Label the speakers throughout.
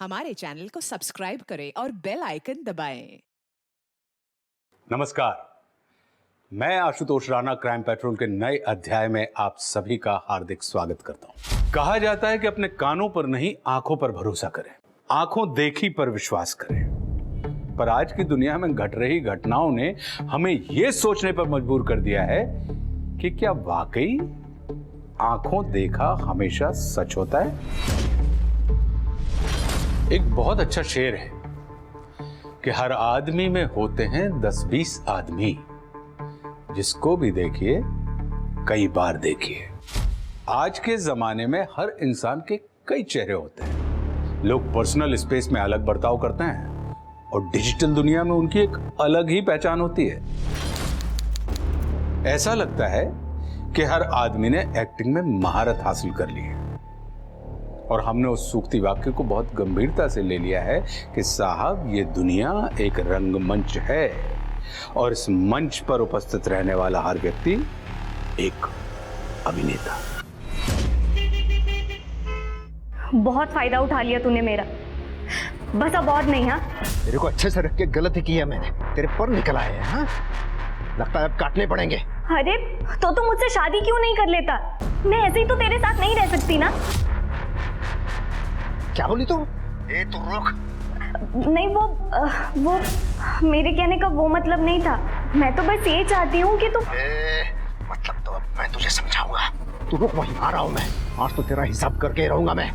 Speaker 1: हमारे चैनल को सब्सक्राइब करें और बेल आइकन दबाएं।
Speaker 2: नमस्कार, मैं आशुतोष राणा क्राइम पेट्रोल के नए अध्याय में आप सभी का हार्दिक स्वागत करता हूं। कहा जाता है कि अपने कानों पर नहीं, आंखों पर भरोसा करें, आंखों देखी पर विश्वास करें। पर आज की दुनिया में घट रही घटनाओं ने हमें यह सोचने पर मजबूर कर दिया है कि क्या वाकई आंखों देखा हमेशा सच होता है। एक बहुत अच्छा शेर है कि हर आदमी में होते हैं 10-20 आदमी, जिसको भी देखिए कई बार देखिए। आज के जमाने में हर इंसान के कई चेहरे होते हैं। लोग पर्सनल स्पेस में अलग बर्ताव करते हैं और डिजिटल दुनिया में उनकी एक अलग ही पहचान होती है। ऐसा लगता है कि हर आदमी ने एक्टिंग में महारत हासिल कर ली है और हमने उस सूक्ति वाक्य को बहुत गंभीरता से ले लिया है कि साहब, ये दुनिया एक रंगमंच है और इस मंच पर उपस्थित रहने वाला हर व्यक्ति एक अभिनेता।
Speaker 3: बहुत फायदा उठा लिया तूने मेरा, बस अब और नहीं। हाँ,
Speaker 4: तेरे को अच्छे से रख के गलती की है मैंने, तेरे पर निकल आए हैं। हाँ, लगता है अब काटने पड़ेंगे।
Speaker 3: अरे तो तू मुझसे शादी क्यों नहीं कर लेता? मैं ऐसे ही तो तेरे साथ नहीं रह सकती ना।
Speaker 4: क्या बोली तू? ए तू रुक।
Speaker 3: नहीं, वो मेरे कहने का वो मतलब नहीं था। मैं तो बस ये चाहती हूँ कि तू
Speaker 4: मतलब तो अब मैं तुझे समझाऊंगा। तू रुक, वहीं आ रहा हूं मैं। आज तो तेरा हिसाब करके रहूंगा मैं।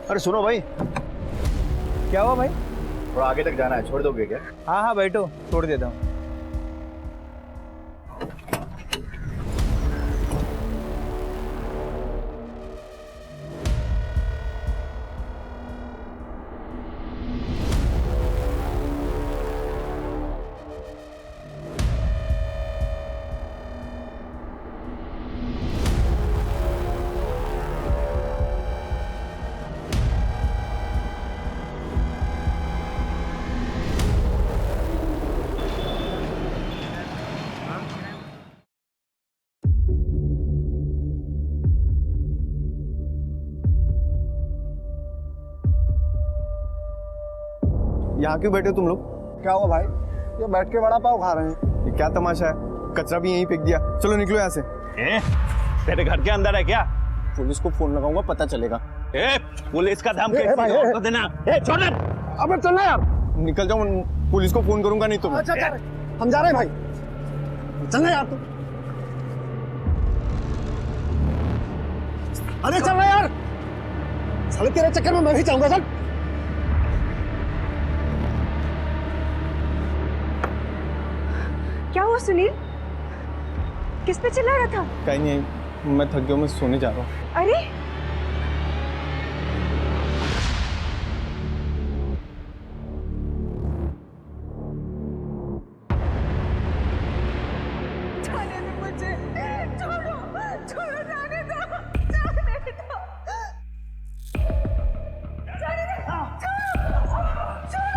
Speaker 4: अरे सुनो भाई।
Speaker 5: क्या हुआ भाई?
Speaker 4: थोड़ा आगे तक जाना है, छोड़ दोगे क्या?
Speaker 5: हाँ हाँ बैठो, छोड़ देता हूँ।
Speaker 6: यहाँ क्यों बैठे हो तुम लोग?
Speaker 7: क्या हुआ भाई? ये बैठ के वड़ा पाव खा रहे हैं।
Speaker 6: ये क्या तमाशा है? कचरा भी यहीं फेंक दिया। चलो निकलो यहाँ से।
Speaker 4: तेरे घर के अंदर है क्या?
Speaker 7: पुलिस को फोन लगाऊंगा, पता चलेगा।
Speaker 4: पुलिस का धमकी तो देना। छोड़।
Speaker 7: अबे चलना यार।
Speaker 6: निकल जाओ, पुलिस को फोन करूंगा नहीं तो।
Speaker 7: अच्छा, हम जा रहे हैं भाई। चलना यार तू। अरे चलना यार, साले तेरे चक्कर में मैं भी जाऊंगा। चल।
Speaker 3: क्या हुआ सुनील? किस पे चिल्ला रहा था?
Speaker 6: कहीं नहीं, मैं थक गया, मैं सोने जा रहा हूँ।
Speaker 3: अरे जाने दो मुझे, छोड़ो, छोड़ो, जाने दो, जाने दो, जाने दो, छोड़ो, छोड़ो,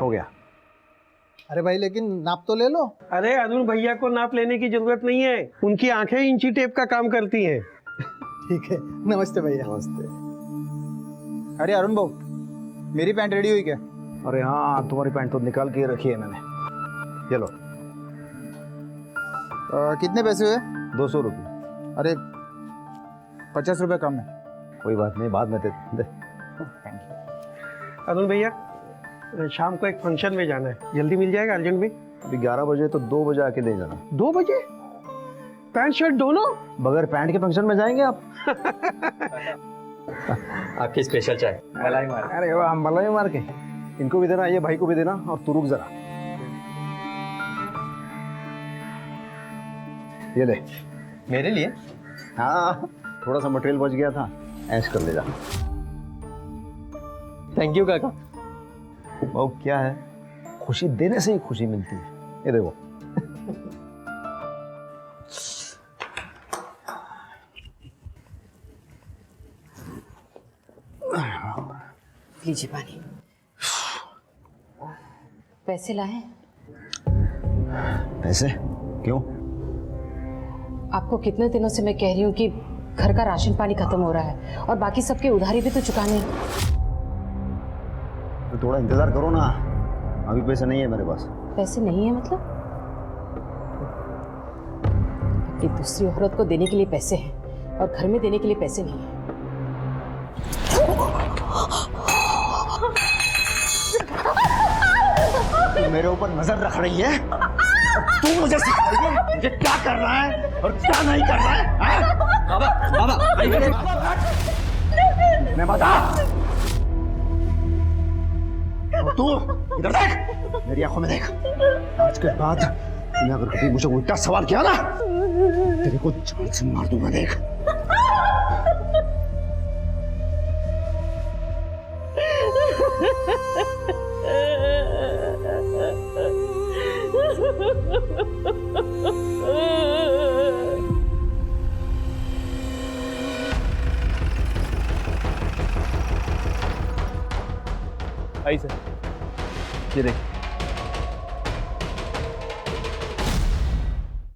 Speaker 4: हो गया।
Speaker 7: अरे भाई लेकिन नाप तो ले लो।
Speaker 8: अरे अरुण भैया को नाप लेने की जरूरत नहीं है, उनकी आंखें इंची टेप का काम करती हैं।
Speaker 7: ठीक है, नमस्ते भैया।
Speaker 4: नमस्ते।
Speaker 6: अरे अरुण भाऊ, मेरी पैंट रेडी हुई क्या?
Speaker 4: अरे हाँ, तुम्हारी पैंट तो निकाल के रखी है मैंने। ये लो।
Speaker 6: कितने पैसे हुए?
Speaker 4: 200 रुपये।
Speaker 6: अरे 50 रुपये कम है।
Speaker 4: कोई बात नहीं, बाद में दे।
Speaker 8: अरुण भैया, शाम को एक फंक्शन में जाना है, जल्दी मिल जाएगा अर्जेंट में?
Speaker 4: अभी 11 बजे तो 2 बजे आके ले जाना।
Speaker 8: 2 बजे? पैंट शर्ट दोनों?
Speaker 4: बगैर पैंट के फंक्शन में जाएंगे आप?
Speaker 5: आपकी स्पेशल चाय मलाई मार।
Speaker 4: अरे वाह, मलाई मार के। इनको भी देना, ये भाई को भी देना, और तू रुक जरा। ये ले।
Speaker 6: मेरे लिए?
Speaker 4: हाँ, थोड़ा सा मटेरियल बच गया था, ऐश कर ले जा।
Speaker 5: थैंक यू काका।
Speaker 4: वो क्या है, खुशी देने से ही खुशी मिलती है। ये देखो।
Speaker 9: लीजिए पानी। पैसे लाए?
Speaker 4: पैसे? क्यों?
Speaker 9: आपको कितने दिनों से मैं कह रही हूँ कि घर का राशन पानी खत्म हो रहा है और बाकी सबके उधारी भी तो चुकाने।
Speaker 4: तो थोड़ा इंतजार करो ना, अभी पैसे नहीं है मेरे पास।
Speaker 9: पैसे नहीं है मतलब? अपनी दूसरी औरत को देने के लिए पैसे हैं और घर में देने के लिए पैसे नहीं है।
Speaker 4: तू मेरे ऊपर नजर रख रही है? तू मुझे सिखाएगी मुझे क्या करना है और क्या नहीं करना है? बाबा, मैं बता। तू इधर देख, मेरी आंखों में देख। आज के बाद तूने अगर कभी मुझे उल्टा सवाल किया ना, तेरे को जान से मार दूंगा। देख।
Speaker 6: आई सर, ये देख।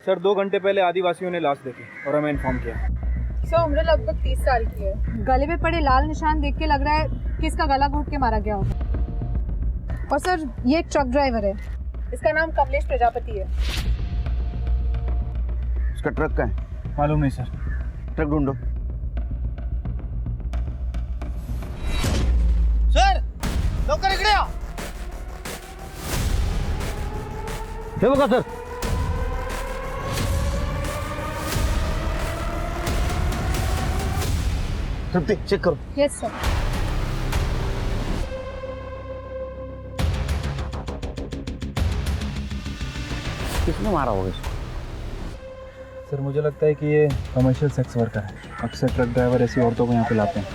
Speaker 6: सर 2 घंटे पहले आदिवासियों ने लाश देखी और हमें इन्फॉर्म किया।
Speaker 10: सर उम्र लगभग 30 साल की है। गले में पड़े लाल निशान देख के लग रहा है कि इसका गला घोट के मारा गया होगा। और सर ये एक ट्रक ड्राइवर है, इसका नाम कमलेश प्रजापति है।
Speaker 4: उसका ट्रक का है?
Speaker 6: मालूम नहीं सर।
Speaker 4: ट्रक ढूंढो।
Speaker 7: सर लवकर इकडे या।
Speaker 4: हे बघा सर। तृप्ति, चेक करो।
Speaker 10: Yes sir.
Speaker 4: किसने मारा होगा इसको?
Speaker 6: सर मुझे लगता है कि ये कमर्शियल सेक्स वर्कर है। अक्सर ट्रक ड्राइवर ऐसी औरतों को यहाँ पे लाते हैं,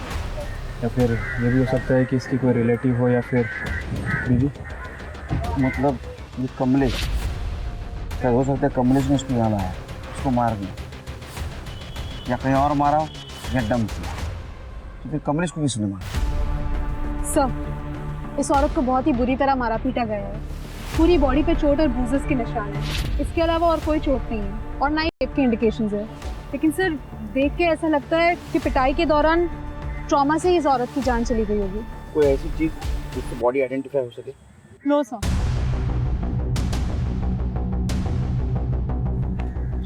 Speaker 6: या फिर ये भी हो सकता है कि इसकी कोई रिलेटिव हो या फिर बीवी।
Speaker 4: मतलब ये कमलेश, क्या हो सकता है कमलेश ने उसको यहाँ लाया, उसको मार दिया, या कहीं और मारा या डंप किया। तो फिर कमलेश को किसने मारा?
Speaker 10: सर इस औरत को बहुत ही बुरी तरह मारा पीटा गया है। पूरी बॉडी पे चोट और ब्रूजेस के निशान है। इसके अलावा और कोई चोट नहीं है और ना ही रेप के इंडिकेशंस है। लेकिन सर देख के ऐसा लगता है कि पिटाई के दौरान ट्रॉमा से ही इस औरत की जान चली गई होगी।
Speaker 6: कोई ऐसी चीज जिससे बॉडी आइडेंटिफाई हो सके?
Speaker 10: No sir.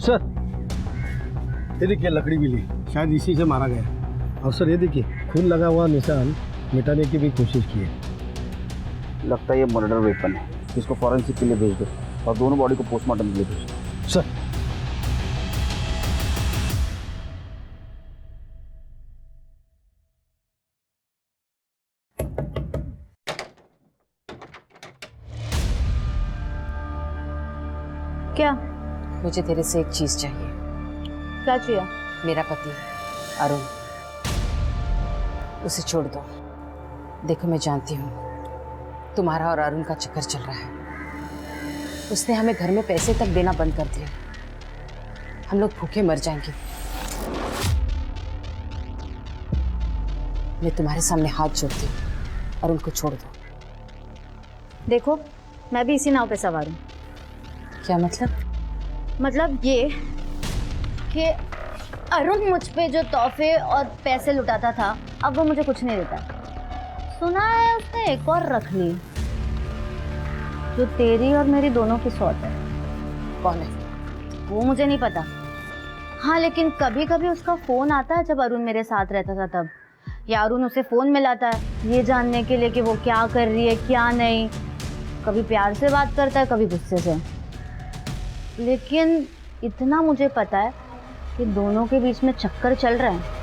Speaker 7: सर ये देखिए लकड़ी मिली, शायद इसी से मारा गया। और सर ये देखिए खून लगा हुआ निशान मिटाने की भी कोशिश की है।
Speaker 4: लगता है ये मर्डर वेपन है। इसको फॉरेंसिक के लिए भेज दो और दोनों बॉडी को पोस्टमार्टम के लिए भेज दो।
Speaker 7: सर
Speaker 3: क्या?
Speaker 9: मुझे तेरे से एक चीज चाहिए।
Speaker 3: क्या चाहिए?
Speaker 9: मेरा पति अरुण, उसे छोड़ दो। देखो मैं जानती हूँ तुम्हारा और अरुण का चक्कर चल रहा है। उसने हमें घर में पैसे तक देना बंद कर दिया। हम लोग भूखे मर जाएंगे। मैं तुम्हारे सामने हाथ जोड़ती हूँ, अरुण को छोड़ दो।
Speaker 3: देखो मैं भी इसी नाव पे सवार हूँ।
Speaker 9: क्या मतलब?
Speaker 3: मतलब ये कि अरुण मुझ पे जो तोहफे और पैसे लुटाता था अब वो मुझे कुछ नहीं देता। सुना है उसने एक और रख ली जो तेरी और मेरी दोनों की सौत है।
Speaker 9: कौन है?
Speaker 3: वो मुझे नहीं पता। हाँ लेकिन कभी कभी उसका फोन आता है जब अरुण मेरे साथ रहता था तब, या अरुण उसे फोन मिलाता है ये जानने के लिए कि वो क्या कर रही है क्या नहीं। कभी प्यार से बात करता है कभी गुस्से से, लेकिन इतना मुझे पता है कि दोनों के बीच में चक्कर चल रहा है।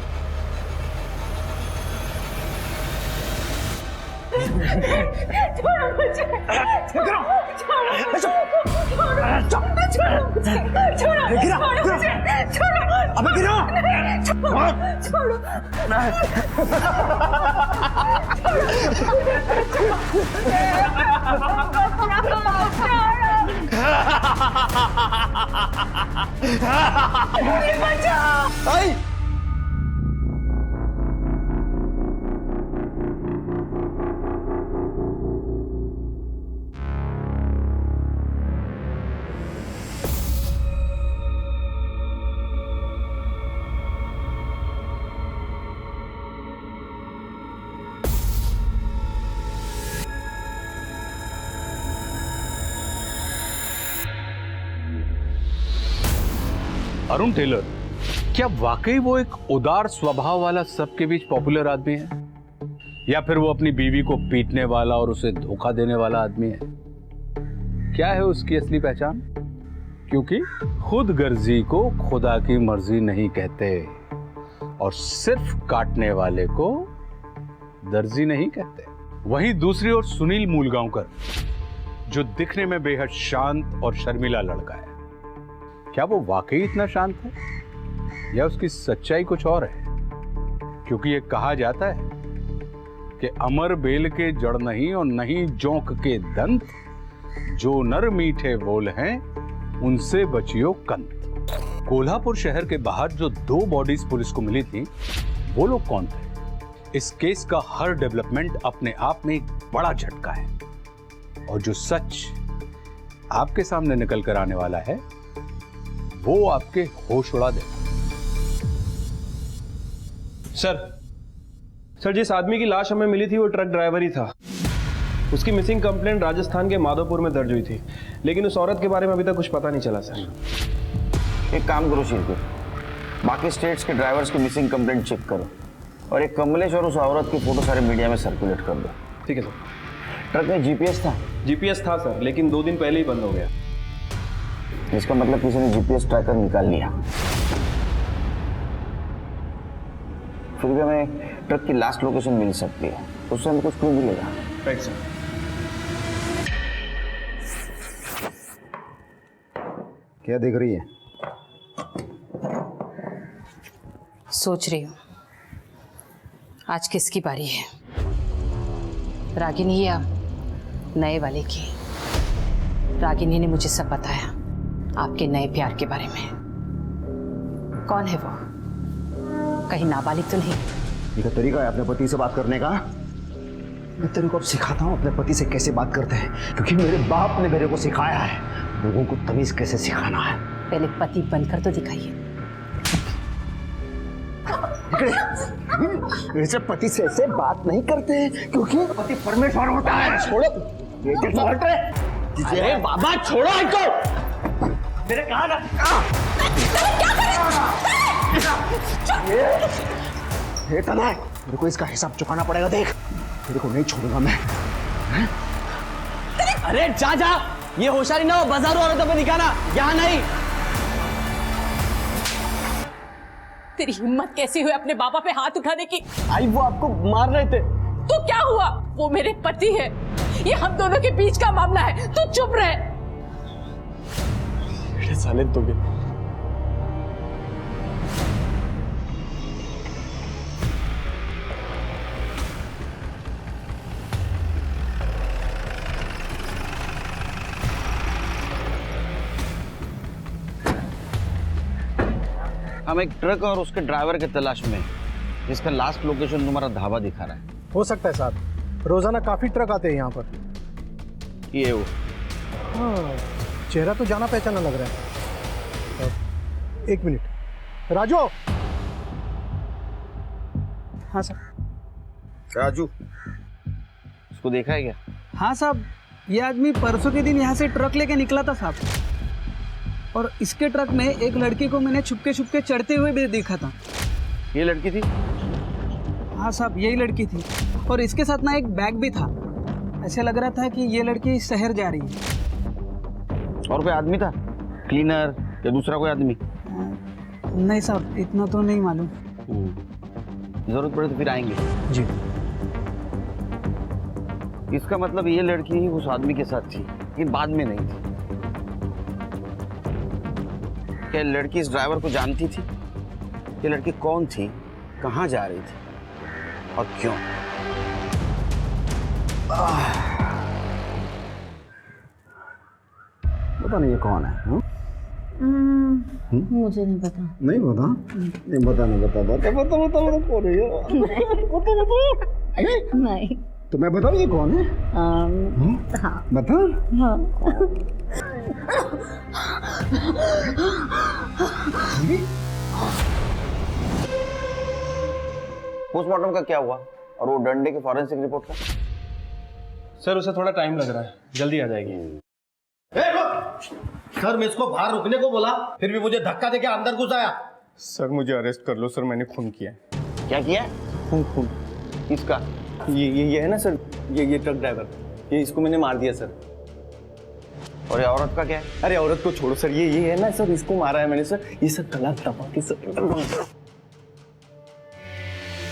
Speaker 2: अरुण टेलर, क्या वाकई वो एक उदार स्वभाव वाला सबके बीच पॉपुलर आदमी है, या फिर वो अपनी बीवी को पीटने वाला और उसे धोखा देने वाला आदमी है? क्या है उसकी असली पहचान? क्योंकि खुद गर्जी को खुदा की मर्जी नहीं कहते और सिर्फ काटने वाले को दर्जी नहीं कहते। वहीं दूसरी ओर सुनील मूलगांवकर, जो दिखने में बेहद शांत और शर्मीला लड़का है, क्या वो वाकई इतना शांत है या उसकी सच्चाई कुछ और है? क्योंकि ये कहा जाता है कि अमर बेल के जड़ नहीं और नहीं जोंक के दंत, जो नर मीठे बोल हैं उनसे बचियो कंत। कोल्हापुर शहर के बाहर जो 2 बॉडीज पुलिस को मिली थी, वो लोग कौन थे? इस केस का हर डेवलपमेंट अपने आप में एक बड़ा झटका है, और जो सच आपके सामने निकल कर आने वाला है वो आपके होश उड़ा देगा।
Speaker 6: सर जिस आदमी की लाश हमें मिली थी वो ट्रक ड्राइवर ही था। उसकी मिसिंग कंप्लेंट राजस्थान के माधोपुर में दर्ज हुई थी, लेकिन उस औरत के बारे में अभी तक कुछ पता नहीं चला सर।
Speaker 4: एक काम करो शिरकुट, बाकी स्टेट्स के ड्राइवर्स की मिसिंग कंप्लेंट चेक करो और एक कमलेश और उस औरत की फोटो सारे मीडिया में सर्कुलेट कर दो।
Speaker 6: ठीक है सर।
Speaker 4: ट्रक में जीपीएस था?
Speaker 6: जीपीएस था सर, लेकिन 2 दिन पहले ही बंद हो गया।
Speaker 4: इसका मतलब किसी ने जीपीएस ट्रैकर निकाल लिया। फिर भी हमें ट्रक की लास्ट लोकेशन मिल सकती है, उससे हमें कुछ क्लू मिलेगा।
Speaker 6: Right sir.
Speaker 7: क्या देख रही है?
Speaker 9: सोच रही हूँ आज किसकी बारी है, रागिनी या नए वाले की। रागिनी ने मुझे सब बताया आपके नए प्यार के बारे में। कौन है वो? कहीं नाबालिग तो नहीं?
Speaker 7: ये तरीका है अपने पति से बात करने का? मैं तेरे को अब सिखाता हूँ अपने पति से कैसे बात करते हैं, क्योंकि मेरे बाप ने मेरे को सिखाया है लोगों को तमीज कैसे सिखाना है।
Speaker 9: पहले पति बनकर तो दिखाइए।
Speaker 7: ऐसे पति से ऐसे बात नहीं करते, क्योंकि पति परमेश्वर होता है। छोड़ो अरे बाबा छोड़ो इनको, मेरे कहा ना। ये तना है, मेरे को इसका हिसाब चुकाना पड़ेगा। देख तेरे को नहीं छोड़ूंगा मैं।
Speaker 5: अरे जा ये होशियारी ना हो, बाजारों औरतों पे दिखाना, यहाँ नहीं।
Speaker 9: तेरी हिम्मत कैसी हुई अपने बाबा पे हाथ उठाने की?
Speaker 5: आई वो आपको मार रहे थे।
Speaker 9: तो क्या हुआ? वो मेरे पति है, ये हम दोनों के बीच का मामला है, तू चुप रह।
Speaker 5: साले तो गए।
Speaker 4: हम एक ट्रक और उसके ड्राइवर के तलाश में, जिसका लास्ट लोकेशन तुम्हारा ढाबा दिखा रहा है।
Speaker 7: हो सकता है साहब, रोजाना काफी ट्रक आते हैं यहाँ पर।
Speaker 5: ये वो
Speaker 7: हाँ, चेहरा तो जाना पहचाना लग रहा है। एक मिनट, राजू।
Speaker 6: हाँ सर।
Speaker 4: राजू, इसको देखा है क्या?
Speaker 6: हाँ साहब, ये आदमी परसों के दिन यहाँ से ट्रक लेके निकला था साहब, और इसके ट्रक में एक लड़की को मैंने छुपके छुपके चढ़ते हुए भी देखा था।
Speaker 4: ये लड़की थी?
Speaker 6: हाँ साहब, यही लड़की थी, और इसके साथ ना एक बैग भी था। ऐसे लग रहा था कि ये लड़की शहर जा रही है।
Speaker 4: और कोई आदमी था, क्लीनर या दूसरा कोई आदमी?
Speaker 6: नहीं साहब, इतना तो नहीं मालूम।
Speaker 4: जरूरत पड़े तो फिर आएंगे।
Speaker 6: जी।
Speaker 4: इसका मतलब ये लड़की उस आदमी के साथ थी, लेकिन बाद में नहीं थी। क्या लड़की इस ड्राइवर को जानती थी? ये लड़की कौन थी, कहाँ जा रही थी और क्यों?
Speaker 7: पता नहीं ये कौन है।
Speaker 3: मुझे नहीं पता।
Speaker 7: नहीं पता? नहीं बता, नहीं बता, बता बता बता बता कौन है ये? बता बता।
Speaker 3: नहीं।
Speaker 7: तो मैं बताऊँ ये कौन है?
Speaker 3: हाँ।
Speaker 7: बता।
Speaker 3: हाँ।
Speaker 4: पोस्टमार्टम का क्या हुआ और वो डंडे के फॉरेंसिक रिपोर्ट का?
Speaker 6: सर उसे थोड़ा टाइम लग रहा है, जल्दी आ जाएगी।
Speaker 7: सर, मैं इसको बाहर रुकने को बोला, फिर भी मुझे धक्का देके अंदर घुस आया।
Speaker 6: सर मुझे अरेस्ट कर लो सर, मैंने खून किया है।
Speaker 4: क्या किया?
Speaker 6: खून।
Speaker 4: किसका?
Speaker 6: ये है ना सर, ये ट्रक ड्राइवर, ये इसको मैंने मार दिया सर।
Speaker 4: और ये औरत का क्या है?
Speaker 6: अरे औरत को छोड़ो सर, ये है ना सर, इसको मारा है मैंने सर। ये सब गला दबा के सर।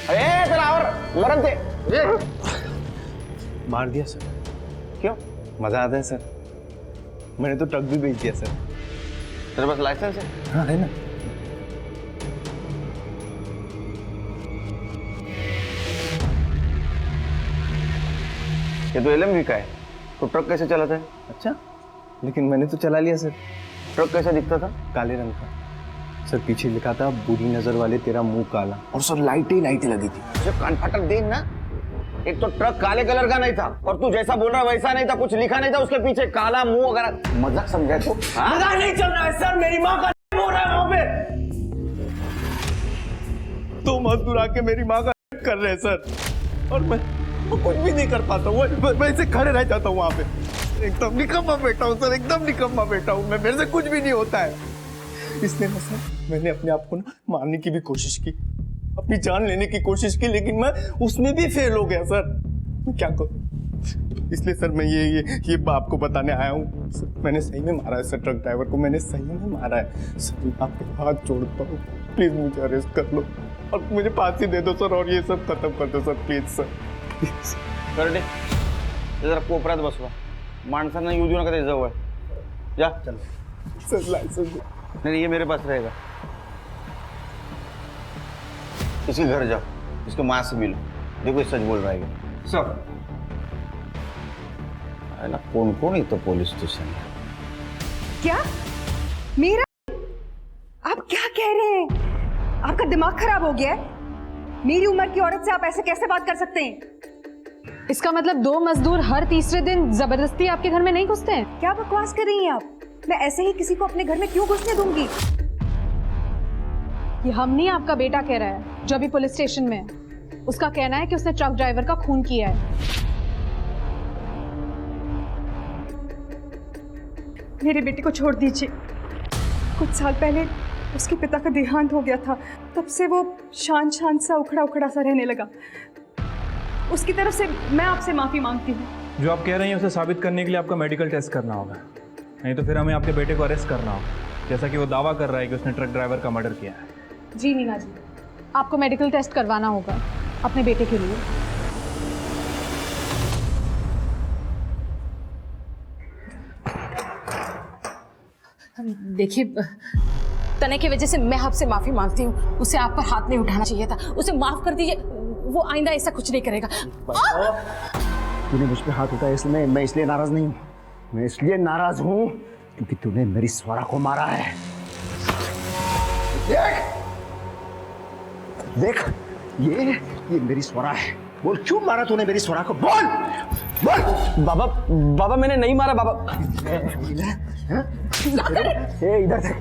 Speaker 4: अरे तेरा और मरन थे।
Speaker 6: मार दिया सर।
Speaker 4: क्यों?
Speaker 6: मजा आता है सर। मैंने तो ट्रक भी बेच दिया सर।
Speaker 4: तेरे पास लाइसेंस है?
Speaker 6: हाँ है ना।
Speaker 4: ये तो LMV का है, तो ट्रक कैसे चलाता है?
Speaker 6: अच्छा, लेकिन मैंने तो चला लिया सर।
Speaker 4: ट्रक कैसा दिखता था?
Speaker 6: काले रंग का सर, पीछे लिखा था बुरी नजर वाले तेरा मुंह काला, और सर लाइटें लगी थी।
Speaker 4: जो कान फाटक देख ना, एक तो ट्रक काले कलर का नहीं था, और तू जैसा बोल रहा वैसा नहीं था, कुछ लिखा नहीं था उसके पीछे, काला मुंह वगैरह। मजाक समझा तो?
Speaker 5: मजाक नहीं चल रहा है सर, मेरी माँ का हो रहा है वहां पे।
Speaker 6: तो मजदूर आके मेरी माँ का कर रहे हैं सर, और मैं कुछ भी नहीं कर पाता हूँ, मैं ऐसे खड़े रह जाता हूँ वहाँ पे। एकदम निकम्मा बेटा हूँ सर, एकदम निकम्मा बेटा हूँ मैं, मेरे से कुछ भी नहीं होता है। इसलिए ना सर, मैंने अपने आप को ना मारने की भी कोशिश की, अपनी जान लेने की कोशिश की, लेकिन मैं उसमें भी फेल हो गया सर। मैं क्या करूँ? इसलिए सर मैं ये आपको बताने आया हूँ सर, मैंने सही में मारा है सर, ट्रक ड्राइवर को मैंने सही में मारा है सर। मैं आपके हाथ जोड़ता हूँ, प्लीज मुझे अरेस्ट कर लो और मुझे फांसी दे दो सर, और ये सब खत्म कर दो सर, प्लीज सर।
Speaker 4: करडे, जरा कोपऱ्यात बसवा, माणसांना येऊ देऊ नका त्याच्या जवळ। जा चल
Speaker 6: सर लाइसेंस
Speaker 4: नहीं, ये मेरे पास रहेगा। इसके घर जाओ, इसके माँ से मिलो, देखो ये सच बोल रहा है
Speaker 6: सर।
Speaker 4: ना कौन कौन है तो पुलिस स्टेशन है।
Speaker 10: क्या? मेरा? आप क्या कह रहे हैं? आपका दिमाग खराब हो गया है? मेरी उम्र की औरत से आप ऐसे कैसे बात कर सकते हैं?
Speaker 9: इसका मतलब 2 मजदूर हर तीसरे दिन जबरदस्ती आपके घर में नहीं घुसते हैं?
Speaker 10: क्या बकवास कर रही हैं आप? मैं ऐसे ही किसी को अपने घर में क्यों घुसने दूंगी?
Speaker 9: ये हम नहीं, आपका बेटा कह रहा है, जो अभी पुलिस स्टेशन में है। उसका कहना है कि उसने ट्रक ड्राइवर का खून किया है।
Speaker 10: मेरे बेटे को छोड़ दीजिए। कुछ साल पहले उसके पिता का देहांत हो गया था, तब से वो शांत सा उखड़ा सा रहने लगा। उसकी तरफ से मैं आपसे माफी मांगती हूँ।
Speaker 6: जो आप कह रही हैं उसे साबित करने के लिए आपका मेडिकल टेस्ट करना होगा, नहीं तो फिर हमें आपके बेटे को अरेस्ट करना होगा, जैसा कि वो दावा कर रहा है कि उसने ट्रक ड्राइवर का मर्डर किया है।
Speaker 9: जी मीना जी, आपको मेडिकल टेस्ट करवाना होगा अपने बेटे के लिए। देखिए, तने की वजह से मैं आपसे माफी मांगती हूँ। उसे आप पर हाथ नहीं उठाना चाहिए था, उसे माफ कर दीजिए, वो आइंदा ऐसा कुछ नहीं करेगा।
Speaker 7: तूने मुझ पे हाथ उठाया इसलिए मैं इसलिए नाराज नहीं हूँ, मैं इसलिए नाराज हूँ क्योंकि तूने मेरी स्वरा को मारा है। देख ये मेरी स्वरा है, बोल क्यों मारा तूने मेरी स्वरा को, बोल।
Speaker 5: बाबा बाबा मैंने नहीं मारा बाबा।
Speaker 4: इधर देख,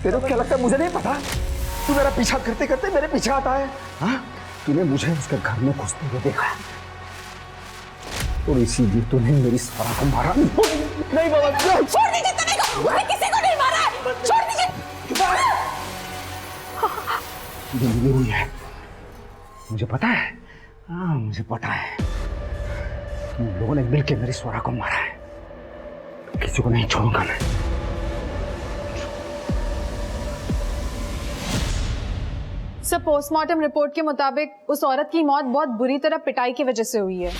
Speaker 4: तेरे को क्या लगता है मुझे नहीं पता? तू मेरा पीछा करते करते मेरे पीछे आता है। हाँ, तूने मुझे उसके घर में घुसते हुए देखा और इसीलिए तूने मेरी स्वरा को मारा।
Speaker 5: नहीं बाबा,
Speaker 9: छोड़ दीजिए तने को, मैंने किसी को नहीं मारा है, छोड़ दीजिए।
Speaker 4: ये हुई है, मुझे पता है। हाँ मुझे पता है, तुम लोगों ने मिलकर मेरी स्वरा को मारा है। किसी को नहीं छोड़ूंगा मैं।
Speaker 10: सर पोस्टमार्टम रिपोर्ट के मुताबिक उस औरत की मौत बहुत बुरी तरह पिटाई की वजह से हुई है।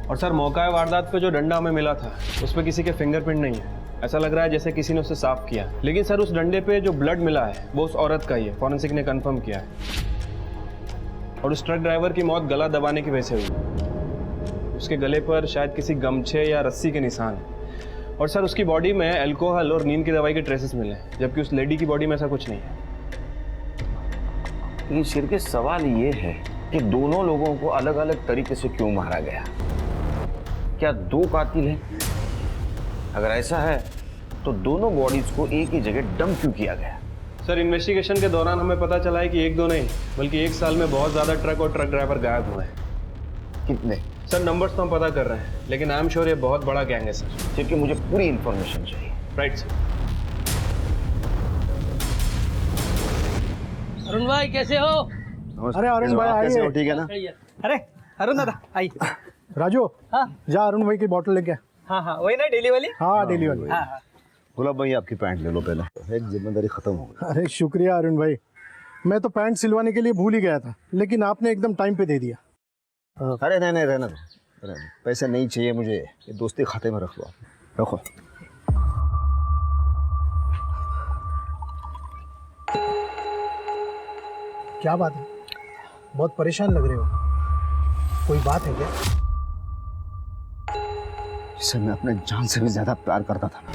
Speaker 11: और सर मौका वारदात पे जो डंडा हमें मिला था उस पर किसी के फिंगरप्रिंट नहीं है। ऐसा लग रहा है जैसे किसी ने उसे साफ किया, लेकिन सर उस डंडे पे जो ब्लड मिला है वो उस औरत का ही है, फॉरेंसिक ने कंफर्म किया है। और उस ट्रक ड्राइवर की मौत गला दबाने की वजह से हुई। उसके गले पर शायद किसी गमछे या रस्सी के निशान है। और सर उसकी बॉडी में अल्कोहल और नींद की दवाई के ट्रेसेस मिले हैं, जबकि उस लेडी की बॉडी में ऐसा कुछ नहीं है।
Speaker 4: लेकिन सिर के सवाल ये है कि दोनों लोगों को अलग अलग तरीके से क्यों मारा गया? क्या दो कातिल हैं? अगर ऐसा है तो दोनों बॉडीज को एक ही जगह डंप क्यों किया गया?
Speaker 11: सर इन्वेस्टिगेशन के दौरान हमें पता चला है कि एक दो नहीं बल्कि एक साल में बहुत ज्यादा ट्रक और ट्रक ड्राइवर गायब हुए हैं।
Speaker 4: कितने?
Speaker 11: सर नंबर्स तो हम पता कर रहे हैं, लेकिन आई एम श्योर ये बहुत बड़ा गैंग है सर।
Speaker 4: क्योंकि मुझे पूरी इंफॉर्मेशन चाहिए।
Speaker 11: Right sir.
Speaker 5: अरुण भाई कैसे हो?
Speaker 7: अरे अरुण भाई आइए।
Speaker 4: कैसे हो? ठीक है ना?
Speaker 5: अरे अरुण दादा आइए।
Speaker 7: राजू,
Speaker 5: हाँ
Speaker 7: जा अरुण भाई की बोतल लेके आ।
Speaker 5: हाँ हाँ वही ना डेली वाली।
Speaker 7: हाँ डेली वाली।
Speaker 5: हाँ हाँ
Speaker 6: गुलाब भाई आपकी पैंट ले लो पहले, एक जिम्मेदारी खत्म हो गई।
Speaker 7: अरे शुक्रिया अरुण भाई, मैं तो पैंट सिलवाने के लिए भूल ही गया था, लेकिन आपने एकदम टाइम पे दे दिया।
Speaker 6: अरे नहीं रहना दो, पैसे नहीं चाहिए मुझे, ये दोस्ती खाते में रख लो, रखो।
Speaker 7: क्या बात है, बहुत परेशान लग रहे हो, कोई बात है क्या?
Speaker 4: जिसे मैं अपने जान से भी ज्यादा प्यार करता था ना,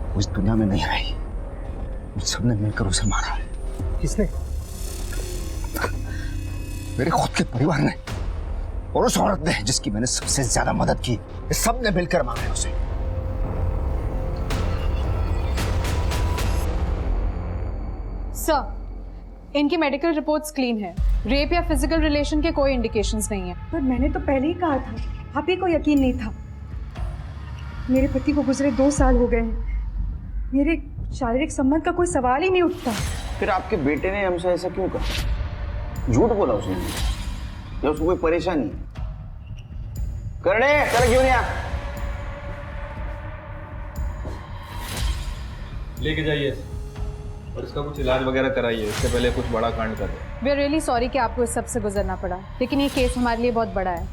Speaker 4: वो इस दुनिया में नहीं रही। उन सबने मिलकर उसे मारा है।
Speaker 7: किसने?
Speaker 4: मेरे खुद के परिवार ने और उस औरत ने जिसकी मैंने सबसे ज्यादा मदद की, ये सब ने मिलकर मारा है उसे।
Speaker 10: सर इनकी मेडिकल रिपोर्ट्स क्लीन है, रेप या फिजिकल रिलेशन के कोई इंडिकेशंस नहीं है।
Speaker 12: पर मैंने तो पहले ही कहा था, आप ही को यकीन नहीं था। मेरे पति को गुजरे 2 साल हो गए हैं, मेरे शारीरिक संबंध का कोई सवाल ही नहीं उठता।
Speaker 4: फिर आपके बेटे ने हमसे ऐसा क्यों कहा? झूठ बोला उसने या उसको कोई परेशानी? करने चल क्यों नहीं आ?
Speaker 11: लेके जाइए और इसका कुछ इलाज वगैरह कराइए, इससे पहले कुछ बड़ा कांड कर दे।
Speaker 10: वी आर रियली सॉरी कि आपको इस सब से गुजरना पड़ा, लेकिन ये केस हमारे लिए बहुत बड़ा है,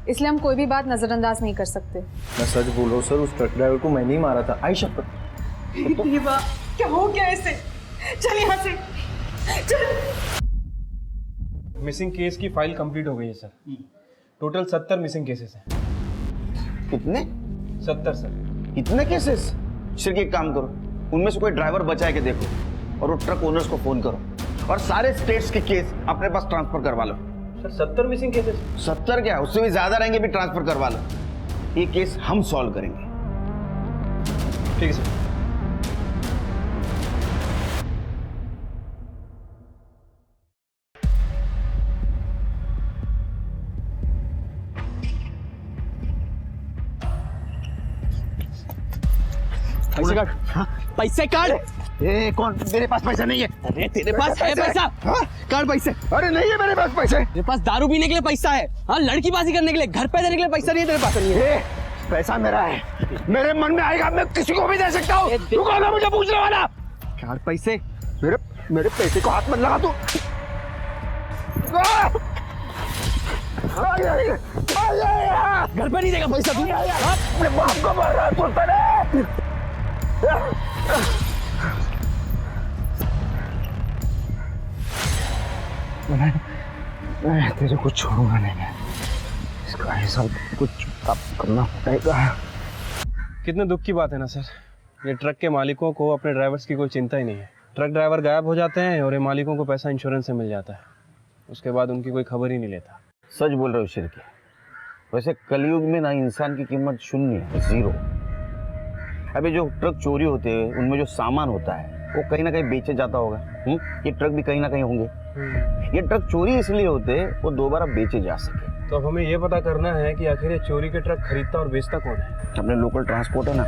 Speaker 10: इसलिए हम कोई भी बात नजरअंदाज नहीं कर सकते।
Speaker 6: मैं सच बोल रहा हूँ सर, उस ट्रक ड्राइवर को मैं नहीं मारा था। आई शपथ।
Speaker 12: क्या हो गया ऐसे? चल यहाँ से चल।
Speaker 11: मिसिंग केस की फाइल कंप्लीट हो गई है सर। टोटल 70 मिसिंग केसेस हैं।
Speaker 4: कितने?
Speaker 11: 70 सर।
Speaker 4: इतने केसेस? सिर्फ एक काम करो, उनमें से कोई ड्राइवर बचा है कि देखो, और वो ट्रक ओनर्स को फोन करो और सारे स्टेट्स के केस अपने पास ट्रांसफर करवा लो।
Speaker 11: Sir 70 missing cases?
Speaker 4: 70 क्या, उससे भी ज्यादा रहेंगे भी ट्रांसफर करवा लो। ये केस हम सॉल्व करेंगे।
Speaker 11: ठीक है सर।
Speaker 5: पैसे काट। हाँ, पैसे काट।
Speaker 4: ए कौन? मेरे पास पैसा नहीं है।
Speaker 5: अरे तेरे पास है पैसा?
Speaker 4: हाँ, काट पैसे। अरे नहीं है मेरे पास पैसे।
Speaker 5: तेरे पास दारू पीने के लिए पैसा है, हाँ लड़कीबाजी करने के लिए, घर पे देने के लिए पैसा नहीं है तेरे पास? नहीं है।
Speaker 4: पैसा मेरा है, मेरे मन में आएगा मैं किसी को भी दे सकता हूँ। तू कौन है मुझे पूछने वाला?
Speaker 5: काट पैसे।
Speaker 4: मेरे पैसे को हाथ मत लगा तू।
Speaker 5: घर पे नहीं देगा पैसा तू?
Speaker 4: अपने बाप को मार रहा है। मैं तेरे को छोड़ूंगा नहीं, इसका हिसाब कुछ करना पड़ेगा।
Speaker 11: कितने दुख की बात है ना सर, ये ट्रक के मालिकों को अपने ड्राइवर्स की कोई चिंता ही नहीं है। ट्रक ड्राइवर गायब हो जाते हैं और ये मालिकों को पैसा इंश्योरेंस से मिल जाता है, उसके बाद उनकी कोई खबर ही नहीं लेता।
Speaker 4: सच बोल रहे हो शिरकी, वैसे कलयुग में ना इंसान की कीमत शून्य है, 0। अभी जो ट्रक चोरी होते हैं उनमें जो सामान होता है वो कहीं ना कहीं बेचे जाता होगा। ये ट्रक भी कहीं ना कहीं होंगे। ये ट्रक चोरी इसलिए होते हैं वो दोबारा बेचे जा सके।
Speaker 11: तो अब हमें ये पता करना है कि आखिर ये चोरी के ट्रक खरीदता और बेचता कौन है।
Speaker 4: अपने लोकल ट्रांसपोर्ट है ना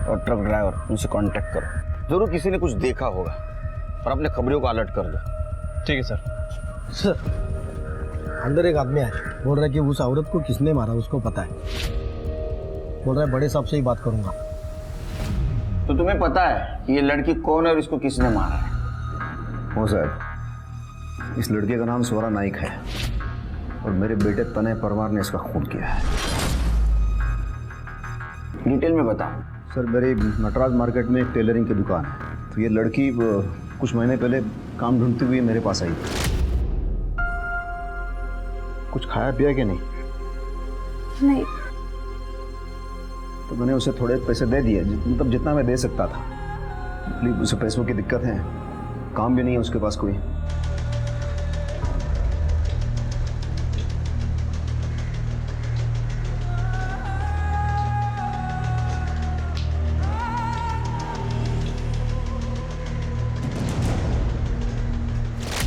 Speaker 4: और ट्रक ड्राइवर, उनसे कांटेक्ट करो। जरूर किसी ने कुछ देखा होगा और अपने खबरों को अलर्ट कर दो।
Speaker 11: ठीक है सर।
Speaker 7: सर अंदर एक आदमी है, बोल रहा है कि उस औरत को किसने मारा उसको पता है। बोल रहा है बड़े साहब से ही बात करूंगा।
Speaker 4: तो तुम्हें पता है कि ये लड़की कौन है और इसको किसने मारा है?
Speaker 6: हो साहब, इस लड़के का नाम स्वरा नाइक है और मेरे बेटे तनय परमार ने इसका खून किया है।
Speaker 4: डिटेल में बताओ।
Speaker 6: सर मेरी नटराज मार्केट में एक टेलरिंग की दुकान है, तो ये लड़की कुछ महीने पहले काम ढूंढती हुई मेरे पास आई थी। कुछ खाया पिया कि नहीं?
Speaker 12: नहीं।
Speaker 6: तो मैंने उसे थोड़े पैसे दे दिए, मतलब जितना मैं दे सकता था। प्लीज, उसे पैसों की दिक्कत है, काम भी नहीं है उसके पास कोई।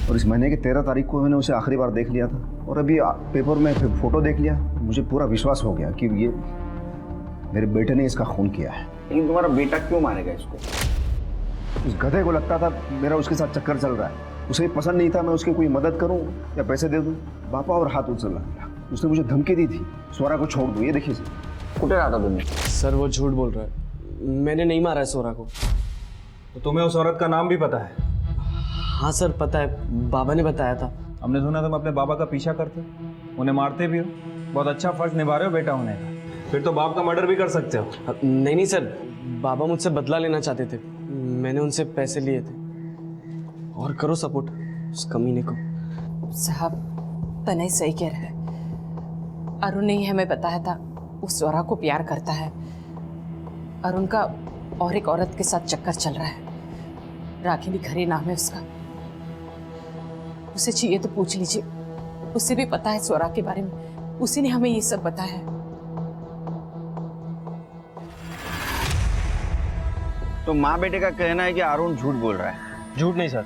Speaker 6: और इस महीने की 13 तारीख को मैंने उसे आखिरी बार देख लिया था और अभी पेपर में फोटो देख लिया, मुझे पूरा विश्वास हो गया कि ये मेरे बेटे ने इसका खून किया है।
Speaker 4: लेकिन तुम्हारा बेटा क्यों मारेगा इसको?
Speaker 6: उस गधे को लगता था मेरा उसके साथ चक्कर चल रहा है। उसे पसंद नहीं था मैं उसकी कोई मदद करूं या पैसे दे दूं। पापा और हाथ उछल रहा। उसने मुझे धमकी दी थी, स्वरा को छोड़ दो। ये देखिए सर।
Speaker 4: कुटे रहा था तुमने?
Speaker 5: सर वो झूठ बोल रहा है, मैंने नहीं मारा है स्वरा को।
Speaker 11: तो तुम्हें उस औरत का नाम भी पता है?
Speaker 5: हाँ सर पता है, बाबा ने बताया था।
Speaker 11: हमने सुना तुम अपने बाबा का पीछा करते, उन्हें मारते भी हो। बहुत अच्छा फर्ज निभा रहे हो बेटा होने का। फिर तो बाप का मर्डर भी कर सकते हो।
Speaker 5: नहीं नहीं सर, बाबा मुझसे बदला लेना चाहते थे, मैंने उनसे पैसे लिए थे। और करो सपोर्ट उस कमीने को।
Speaker 9: साहब तनय सही कह रहा है। अरुण ने ही हमें बताया था उस स्वरा को प्यार करता है। अरुण का और एक औरत के साथ चक्कर चल रहा है, रागिनी खरे नाम है उसका। उसे चाहिए तो पूछ लीजिए, उसे भी पता है स्वरा के बारे में, उसी ने हमें ये सब बताया है।
Speaker 4: तो माँ बेटे का कहना है कि अरुण झूठ बोल रहा है।
Speaker 11: झूठ नहीं सर,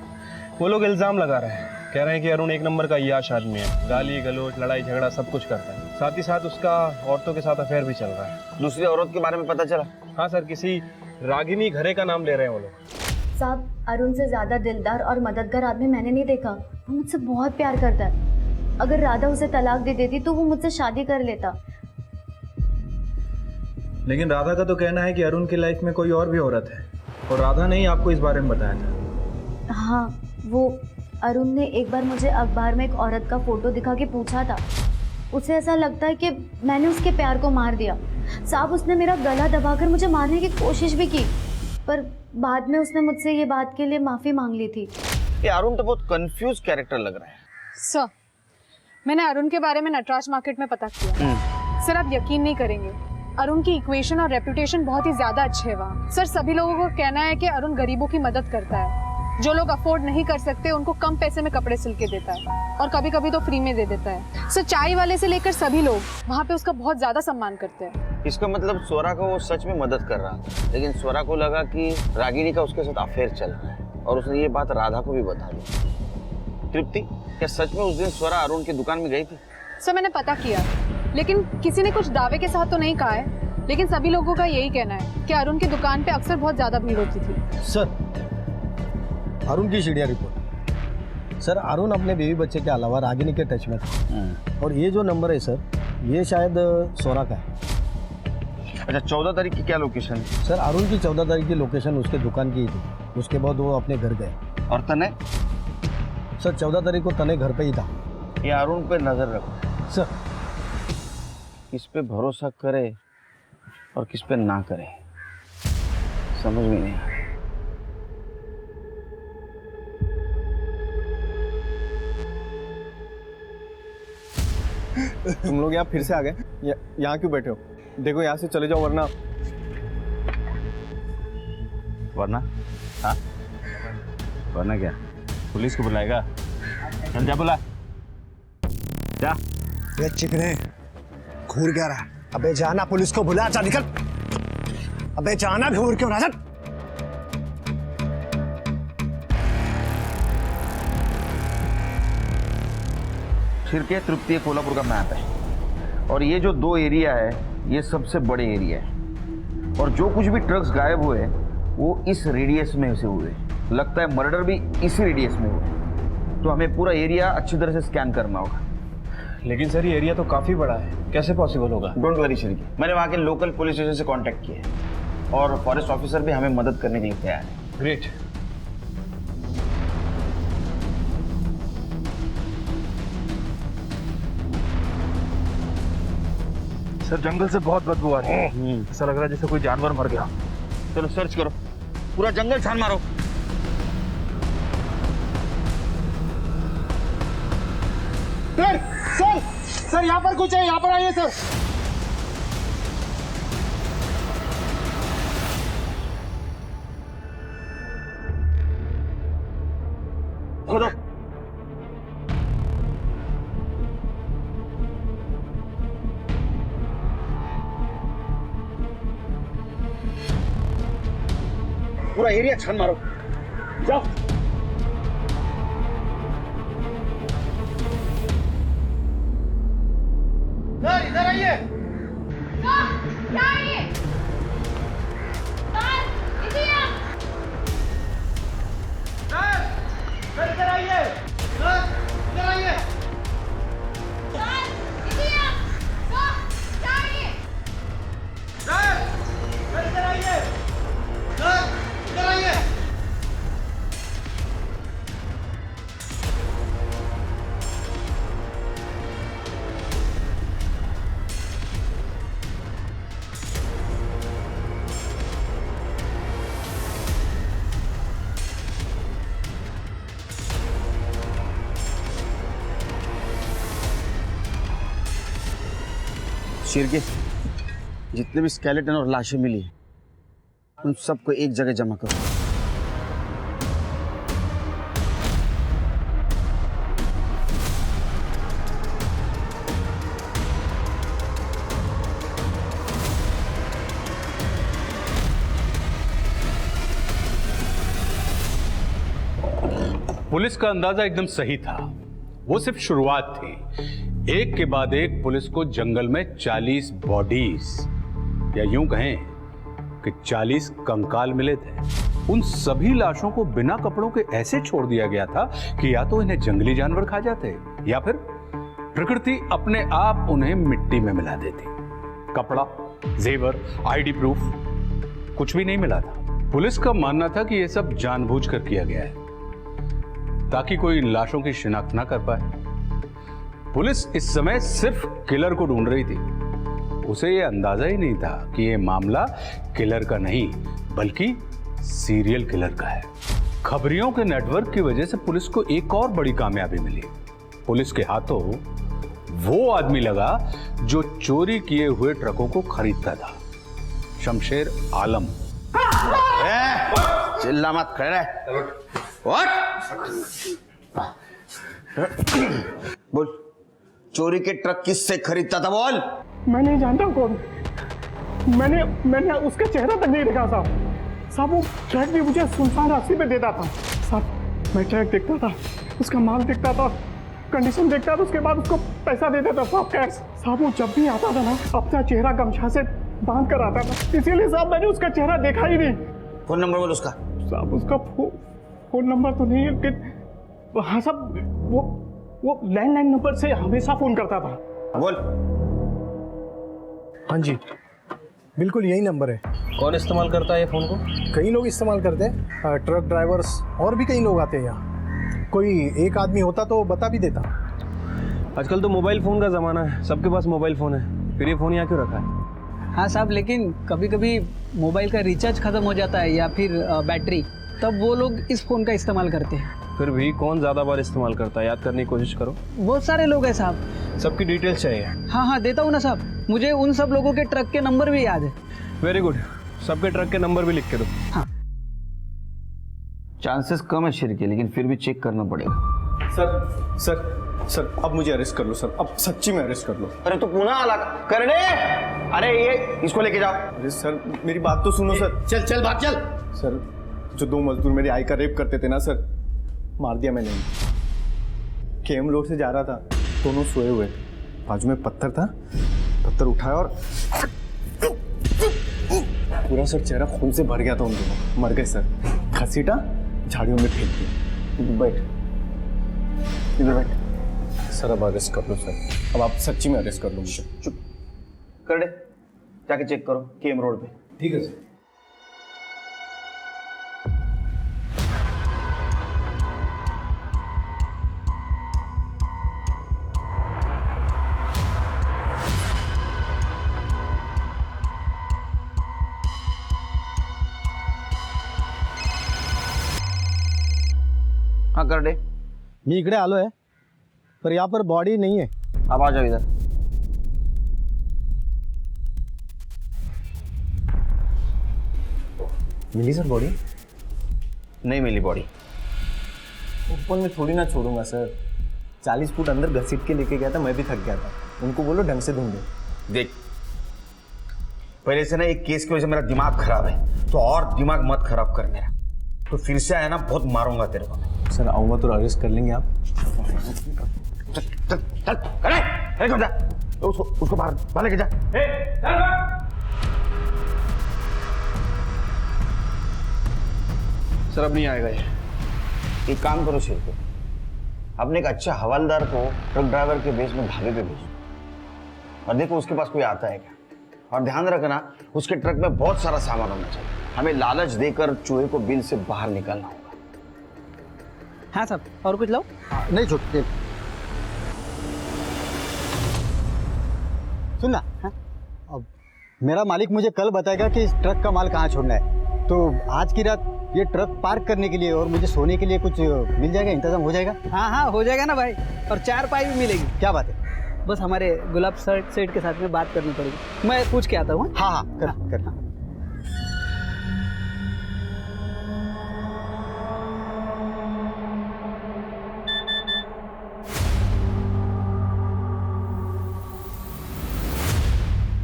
Speaker 11: वो लोग इल्जाम लगा रहे हैं। कह रहे हैं कि अरुण एक नंबर का याश आदमी है, गाली गलोच लड़ाई झगड़ा सब कुछ करता है। साथ ही साथ उसका औरतों के साथ अफेयर भी चल रहा है।
Speaker 4: दूसरी औरत के बारे में पता चला?
Speaker 11: हाँ सर, किसी रागिनी घरे का नाम ले रहे हैं वो लोग।
Speaker 3: साहब अरुण से ज्यादा दिलदार और मददगार आदमी मैंने नहीं देखा। वो मुझसे बहुत प्यार करता है। अगर राधा उसे तलाक दे देती तो वो मुझसे शादी कर लेता।
Speaker 11: लेकिन राधा का तो कहना है कि अरुण की लाइफ में कोई और भी औरत है, और राधा ने ही आपको इस बारे में बताया था।
Speaker 3: हाँ, वो अरुण ने एक बार मुझे अखबार में एक औरत का फोटो दिखा के पूछा था। उसे ऐसा लगता है कि मैंने उसके प्यार को मार दिया। साहब उसने मेरा गला दबाकर मुझे मारने की कोशिश भी की, पर बाद में उसने मुझसे ये बात के लिए माफ़ी मांग ली थी।
Speaker 4: ये अरुण तो बहुत कंफ्यूज कैरेक्टर लग रहा है।
Speaker 10: सर मैंने अरुण के बारे में नटराज मार्केट में पता किया। सर आप यकीन नहीं करेंगे, अरुण की इक्वेशन और रेपुटेशन बहुत ही ज्यादा अच्छे है वहाँ। सर सभी लोगों को कहना है कि अरुण गरीबों की मदद करता है। जो लोग अफोर्ड नहीं कर सकते उनको कम पैसे में कपड़े सिल के देता है, और कभी कभी तो फ्री में दे देता है। सर चाय वाले से लेकर सभी लोग वहाँ पे उसका बहुत ज्यादा सम्मान करते हैं।
Speaker 4: इसका मतलब स्वरा को वो सच में मदद कर रहा था, लेकिन स्वरा को लगा कि रागिनी का उसके साथ अफेयर चल रहा है, और उसने ये बात राधा को भी बता दी। तृप्ति, क्या सच में उस दिन स्वरा अरुण की दुकान में गई थी?
Speaker 10: सर मैंने पता किया, लेकिन किसी ने कुछ दावे के साथ तो नहीं कहा है, लेकिन सभी लोगों का यही कहना है कि अरुण की दुकान पे अक्सर बहुत ज्यादा भीड़ होती थी।
Speaker 7: सर अरुण की सीढ़िया रिपोर्ट। सर अरुण अपने बीवी बच्चे के अलावा रागिनी के टच में था, और ये जो नंबर है सर ये शायद स्वरा का है।
Speaker 4: अच्छा, 14 तारीख की क्या लोकेशन है?
Speaker 7: सर अरुण की 14 तारीख की लोकेशन उसके दुकान की ही थी। उसके बाद वो अपने घर गए।
Speaker 4: और तनय?
Speaker 7: सर 14 तारीख को तनय घर पे ही था।
Speaker 4: ये अरुण पे नजर रखो
Speaker 7: सर।
Speaker 4: किस पे भरोसा करे और किस पे ना करे समझ में नहीं।
Speaker 11: तुम लोग यहाँ फिर से आ गए? यहाँ क्यों बैठे हो? देखो यहाँ से चले जाओ, वरना
Speaker 4: हाँ,
Speaker 11: वरना क्या पुलिस को बुलाएगा? चल जा, बुला जा।
Speaker 7: चिकने घूर क्या रहा है? अबे जाना, पुलिस को बुला, जा निकल। अबे जाना, घूर क्यों रहा?
Speaker 4: शिरके तृप्ति कोल्हापुर का मैप है और ये जो 2 एरिया है ये सबसे बड़े एरिया है और जो कुछ भी ट्रक्स गायब हुए वो इस रेडियस में से हुए। लगता है मर्डर भी इसी रेडियस में हुए, तो हमें पूरा एरिया अच्छी तरह से स्कैन करना होगा।
Speaker 11: लेकिन सर ये एरिया तो काफ़ी बड़ा है, कैसे पॉसिबल होगा?
Speaker 4: डोंट वरी शिरके, मैंने वहाँ के लोकल पुलिस स्टेशन से कांटेक्ट किया है और फॉरेस्ट ऑफिसर भी हमें मदद करने के लिए तैयार है।
Speaker 11: ग्रेट।
Speaker 6: सर जंगल से बहुत बदबू आ रही है, ऐसा लग रहा है जैसे कोई जानवर मर गया।
Speaker 4: चलो सर्च करो, पूरा जंगल छान मारो।
Speaker 7: सर यहाँ पर कुछ है, यहाँ पर आइए सर।
Speaker 4: खोदो। पूरा एरिया छान मारो, जाओ।
Speaker 7: सर इधर आइए।
Speaker 3: क्या है ये? सर, इधर
Speaker 7: सर इधर आइए। सर इधर आइए।
Speaker 3: सर, इधर क्या है ये?
Speaker 7: सर इधर आइए। सर इधर आइए।
Speaker 4: शिरके, जितने भी स्केलेटन और लाशें मिली हैं उन सबको एक जगह जमा करो।
Speaker 2: पुलिस का अंदाजा एकदम सही था, वो सिर्फ शुरुआत थी। एक के बाद एक पुलिस को जंगल में 40 बॉडीज या यूं कहें कि 40 कंकाल मिले थे। उन सभी लाशों को बिना कपड़ों के ऐसे छोड़ दिया गया था कि या तो इन्हें जंगली जानवर खा जाते या फिर प्रकृति अपने आप उन्हें मिट्टी में मिला देती। कपड़ा, जेवर, आईडी प्रूफ कुछ भी नहीं मिला था। पुलिस का मानना था कि यह सब जानबूझकर किया गया है ताकि कोई इन लाशों की शिनाख्त ना कर पाए। पुलिस इस समय सिर्फ किलर को ढूंढ रही थी। उसे यह अंदाजा ही नहीं था कि यह मामला किलर का नहीं बल्कि सीरियल किलर का है। खबरियों के नेटवर्क की वजह से पुलिस को एक और बड़ी कामयाबी मिली। पुलिस के हाथों वो आदमी लगा जो चोरी किए हुए ट्रकों को खरीदता था, शमशेर आलम।
Speaker 4: चिल्ला मत, खड़े रह। बोल, चोरी के ट्रक किससे खरीदता था? बोल।
Speaker 8: मैं नहीं जानता कौन। मैंने उसका चेहरा तक नहीं देखा साहब। वो ट्रक भी मुझे सुनसान रास्ते पे देता था साहब। मैं ट्रक देखता था, उसका माल देखता था, कंडीशन देखता था, उसके बाद उसको पैसा दे देता साहब, कैश। साहब वो जब भी आता था ना अपना चेहरा गमछा से बांध कर आता था, इसीलिए साहब मैंने उसका चेहरा देखा ही नहीं।
Speaker 4: फोन नंबर बोल उसका।
Speaker 8: साहब उसका फोन नंबर तो नहीं है। हाँ साहब, वो लैंडलाइन नंबर से हमेशा फोन करता था।
Speaker 4: बोल।
Speaker 7: हाँ जी, बिल्कुल यही नंबर है।
Speaker 11: कौन इस्तेमाल करता है ये फ़ोन को?
Speaker 7: कई लोग इस्तेमाल करते हैं, ट्रक ड्राइवर्स और भी कई लोग आते हैं यहाँ। कोई एक आदमी होता तो बता भी देता।
Speaker 11: आजकल तो मोबाइल फ़ोन का ज़माना है, सबके पास मोबाइल फ़ोन है, फिर ये फ़ोन यहाँ क्यों रखा है?
Speaker 13: हाँ साहब, लेकिन कभी कभी मोबाइल का रिचार्ज ख़त्म हो जाता है या फिर बैटरी, तब वो लोग इस फ़ोन का इस्तेमाल करते हैं।
Speaker 11: फिर भी कौन ज़्यादा बार इस्तेमाल करता है, याद करने की कोशिश करो।
Speaker 13: बहुत सारे लोग हैं साहब।
Speaker 11: सबकी डिटेल्स चाहिए।
Speaker 13: हाँ देता हूँ ना साहब, मुझे उन सब लोगों के ट्रक के नंबर भी याद है।
Speaker 11: वेरी गुड, सबके ट्रक के नंबर भी लिख के दो।
Speaker 13: हाँ।
Speaker 4: चांसेस कम है शिरके, लेकिन फिर भी चेक करना पड़ेगा।
Speaker 6: सर सर अब मुझे अरेस्ट कर लो सर, अब सच्ची में अरेस्ट कर लो।
Speaker 4: अरे तो पुनः अलग करने, अरे ये इसको लेके जाओ।
Speaker 6: अरे सर मेरी बात तो सुनो सर।
Speaker 7: चल चल भाग चल।
Speaker 6: सर जो 2 मजदूर मेरी आई का रेप करते थे ना सर, मार दिया मैंने। केएम रोड से जा रहा था, दोनों सोए हुए थे, बाजू में पत्थर था, पत्थर उठाया और पूरा सर चेहरा खून से भर गया था उन दोनों। मर गए सर, घसीटा झाड़ियों में फेंक दिया।
Speaker 4: बैठ इधर बैठ।
Speaker 6: सर अब अरेस्ट कर लो सर, अब आप सच्ची में अरेस्ट कर लो मुझे।
Speaker 4: चुप कर दे, जाके चेक करो केएम रोड पे।
Speaker 6: ठीक है सर।
Speaker 4: हाँ कर दे।
Speaker 7: मी इकडे आलो आहे, पर यहाँ पर बॉडी नहीं है।
Speaker 4: अब आ जाओ इधर।
Speaker 6: मिली सर बॉडी?
Speaker 4: नहीं मिली बॉडी।
Speaker 6: ओपन में थोड़ी ना छोड़ूंगा सर, 40 फुट अंदर घसीट के लेके गया था, मैं भी थक गया था। उनको बोलो ढंग से ढूंढो।
Speaker 4: देख पहले से ना एक केस की वजह से मेरा दिमाग खराब है, तो और दिमाग मत खराब कर मेरा। तो फिर से आया ना बहुत मारूंगा तेरे को।
Speaker 6: सर आऊंगा तो अरेस्ट कर लेंगे आप?
Speaker 4: चल चल चल करे, उसको बाहर लेके जा।
Speaker 11: सर अब नहीं आएगा ये।
Speaker 4: एक काम करो शेर को, अपने एक अच्छा हवलदार को ट्रक ड्राइवर के बेस में ढाबे पे भेजो और देखो उसके पास कोई आता है क्या। और ध्यान रखना उसके ट्रक में बहुत सारा सामान होना चाहिए। हमें लालच देकर चूहे को बिल से बाहर निकालना होगा।
Speaker 13: हाँ साहब, और कुछ लाओ?
Speaker 7: नहीं छूटते। सुन ना, अब मेरा मालिक मुझे कल बताएगा कि इस ट्रक का माल कहाँ छोड़ना है, तो आज की रात ये ट्रक पार्क करने के लिए और मुझे सोने के लिए कुछ मिल जाएगा, इंतजाम हो जाएगा?
Speaker 13: हाँ हाँ हो जाएगा ना भाई, और 4 पाई भी मिलेगी।
Speaker 7: क्या बात है?
Speaker 13: बस हमारे गुलाब सेठ के साथ में बात करनी पड़ेगी, मैं पूछ के आता हूँ।
Speaker 7: हाँ हाँ कर।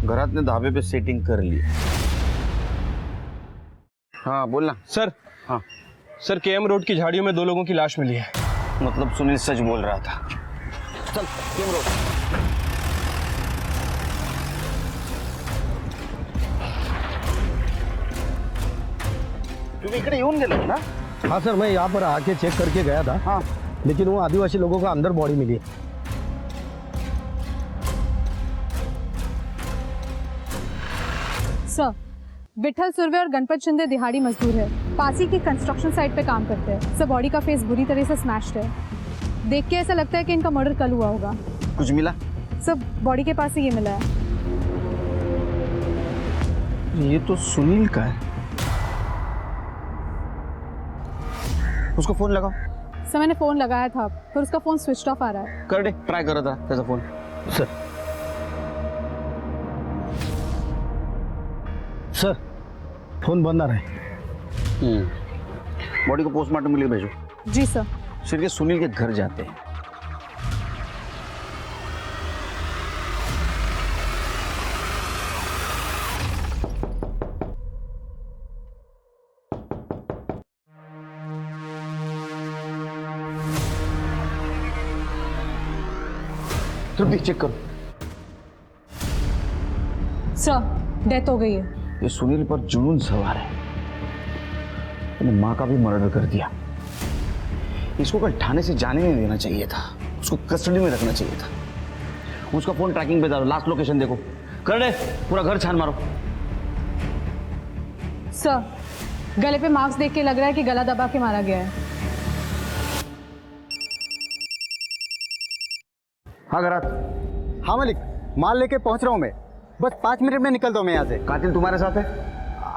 Speaker 4: घरात ने ढाबे पे सेटिंग कर ली। हाँ बोलना।
Speaker 11: सर
Speaker 4: हाँ
Speaker 11: सर केएम रोड की झाड़ियों में 2 लोगों की लाश मिली है।
Speaker 4: मतलब सुनील सच बोल रहा था। चल केएम रोड। तुम्ही इकडे येऊन गेलो ना?
Speaker 7: हाँ सर, मैं यहाँ पर आके चेक करके गया था।
Speaker 4: हाँ
Speaker 7: लेकिन वो आदिवासी लोगों का अंदर बॉडी मिली है।
Speaker 10: सर, विठल सुरवे और गणपत शिंदे दिहाड़ी मजदूर है, पासी की कंस्ट्रक्शन साइट पे काम करते हैं। सर बॉडी का फेस बुरी तरह से स्मैश्ड है, देख के ऐसा लगता है कि इनका मर्डर कल हुआ होगा।
Speaker 4: कुछ मिला?
Speaker 10: सर बॉडी के पास से ये मिला है।
Speaker 4: ये तो सुनील का है। उसको फोन लगाओ।
Speaker 10: सर मैंने फ़ोन लगाया था पर उसका फ़ोन स्विच ऑफ आ रहा है।
Speaker 4: कर दे, ट्राई करो था तेरा फोन।
Speaker 7: सर फोन बंद आ रहा है।
Speaker 4: बॉडी को पोस्टमार्टम के लिए भेजो।
Speaker 10: जी सर।
Speaker 4: सिर्फ सुनील के घर जाते हैं। तृप्ति चेक करो।
Speaker 10: सर डेथ हो गई है।
Speaker 4: ये सुनील पर जुनून सवार है, मैंने माँ का भी मर्डर कर दिया। इसको कल थाने से जाने नहीं देना चाहिए था, उसको कस्टडी में रखना चाहिए था। उसका फोन ट्रैकिंग पे डालो, लास्ट लोकेशन देखो। कर दे, पूरा घर छान मारो।
Speaker 10: सर गले पे मार्क्स देख के लग रहा है कि गला दबा के मारा गया है।
Speaker 4: हाँ घरात।
Speaker 7: हाँ मालिक, माल लेके पहुंच रहा हूँ मैं, बस 5 मिनट में निकलता हूँ मैं यहाँ से।
Speaker 4: कातिल तुम्हारे साथ है?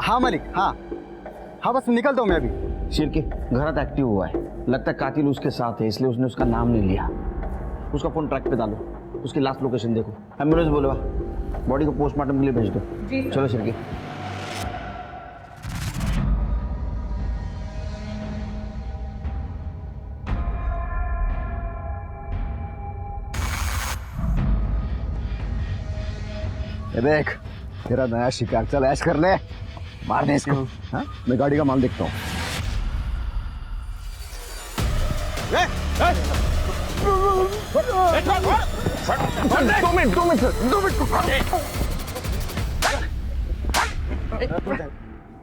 Speaker 7: हाँ मालिक, हाँ बस निकलता हूँ मैं अभी।
Speaker 4: शेर के घरात एक्टिव हुआ है, लगता है कातिल उसके साथ है, इसलिए उसने उसका नाम नहीं लिया। उसका फोन ट्रैक पे डालो, उसकी लास्ट लोकेशन देखो। एम्बुलेंस बोलवा, बॉडी को पोस्टमार्टम के लिए भेज दो। चलो शेर के। देख तेरा नया शिकार, चल ऐश कर ले, मार दे इसको। हाँ मैं गाड़ी का माल देखता हूँ।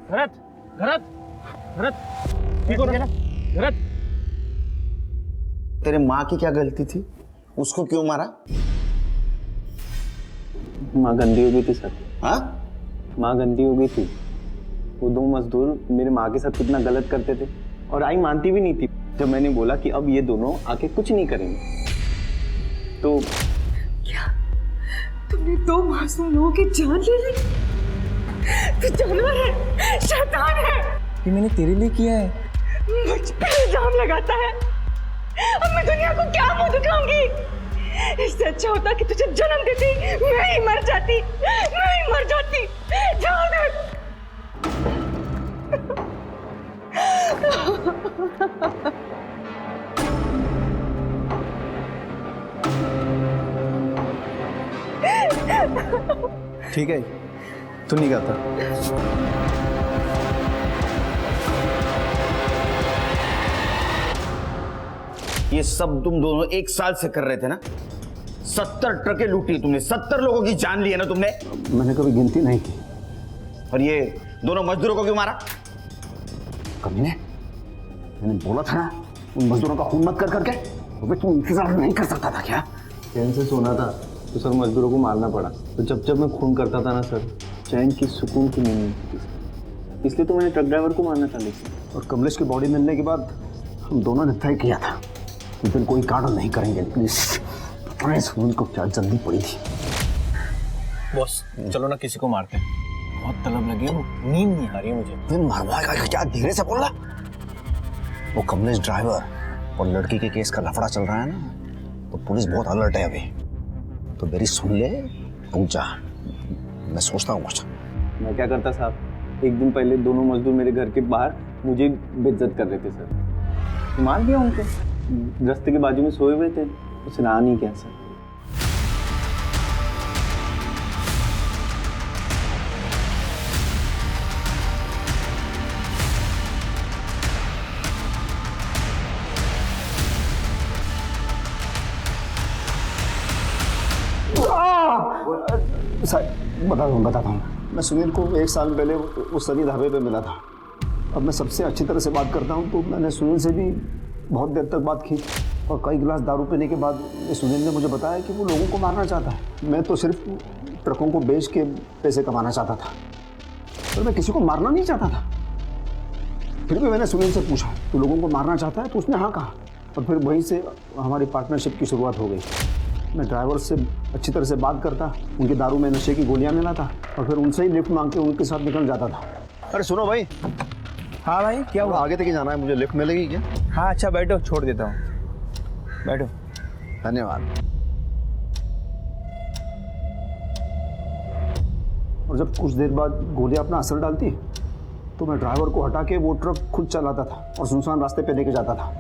Speaker 11: भरत भरत भरत ठीक हो ना भरत?
Speaker 4: तेरे माँ की क्या गलती थी, उसको क्यों मारा?
Speaker 11: माँ गंदी हो गई थी सर।
Speaker 4: हाँ
Speaker 11: माँ गंदी हो गई थी। वो दो मजदूर मेरे माँ के साथ कितना गलत करते थे और आई मानती भी नहीं थी। जब मैंने बोला कि अब ये दोनों आके कुछ नहीं करेंगे तो
Speaker 12: क्या तुमने दो मासूम लोगों की जान ले ली? तू जानवर है, शैतान है।
Speaker 5: ये मैंने तेरे लिए किया है।
Speaker 12: मुझ पे इल्जाम लगाता है। अब मैं दुनिया को क्या मुंह दिखाऊंगी? इससे अच्छा होता कि तुझे जन्म देती, मैं ही मर जाती, मैं ही मर जाती। जाओ दे।
Speaker 7: ठीक है, तू नहीं गाता।
Speaker 4: ये सब तुम दोनों एक साल से कर रहे थे ना? 70 ट्रकें लूटी तुमने, 70 लोगों की जान ली है ना तुमने?
Speaker 7: मैंने कभी गिनती नहीं की।
Speaker 4: और ये दोनों मजदूरों को क्यों मारा? कमीने, मैंने बोला था ना उन मजदूरों का खून मत कर करके। तो तुम इंतजार नहीं कर सकता था क्या?
Speaker 11: चैन से सोना था तो सर मजदूरों को मारना पड़ा। तो जब मैं खून करता था ना सर, चैन की सुकून की नींद मिलती थी, इसलिए तो मैंने ट्रक ड्राइवर को मारना था। लेकिन
Speaker 7: और कमलेश की बॉडी मिलने के बाद हम दोनों ने तय किया था कि फिर कोई कांड नहीं करेंगे। प्लीज पता नहीं सुनील को क्या जल्दी पड़ी थी।
Speaker 6: बॉस चलो ना किसी को मारते हैं, बहुत तलब लगी है, नींद नहीं आ रही है मुझे।
Speaker 4: तुम मरवाएगा क्या? धीरे से बोल रहा। वो कमलेश ड्राइवर और लड़की के केस का लफड़ा चल रहा है ना, तो पुलिस बहुत अलर्ट है अभी। तो मेरी सुन ले, रुक जा, मैं सोचता हूँ कुछ।
Speaker 11: मैं क्या करता साहब, एक दिन पहले दोनों मजदूर मेरे घर के बाहर मुझे बेइज्जत कर रहे थे सर। मार दिया उनको, रास्ते के बाजू में सोए हुए थे, उसने आ नहीं किया सर।
Speaker 7: बताता हूँ। मैं सुनील को एक साल पहले उस सनी ढाबे पे मिला था। अब मैं सबसे अच्छी तरह से बात करता हूँ, तो मैंने सुनील से भी बहुत देर तक बात की और कई गिलास दारू पीने के बाद सुनील ने मुझे बताया कि वो लोगों को मारना चाहता है। मैं तो सिर्फ ट्रकों को बेच के पैसे कमाना चाहता था, पर मैं किसी को मारना नहीं चाहता था। फिर भी मैंने सुनील से पूछा तो लोगों को मारना चाहता है, तो उसने हाँ कहा और फिर वहीं से हमारी पार्टनरशिप की शुरुआत हो गई। मैं ड्राइवर से अच्छी तरह से बात करता, उनकी दारू में नशे की गोलियां मिलाता और फिर उनसे ही लिफ्ट मांग के उनके साथ निकल जाता था।
Speaker 6: अरे सुनो भाई।
Speaker 7: हाँ भाई, क्या हुआ? आगे तक ही जाना है मुझे, लिफ्ट मिलेगी क्या?
Speaker 6: हाँ अच्छा बैठो, छोड़ देता हूँ, बैठो।
Speaker 7: धन्यवाद। और जब कुछ देर बाद गोलियां अपना असर डालती तो मैं ड्राइवर को हटा के वो ट्रक खुद चलाता था और सुनसान रास्ते पे लेके जाता था।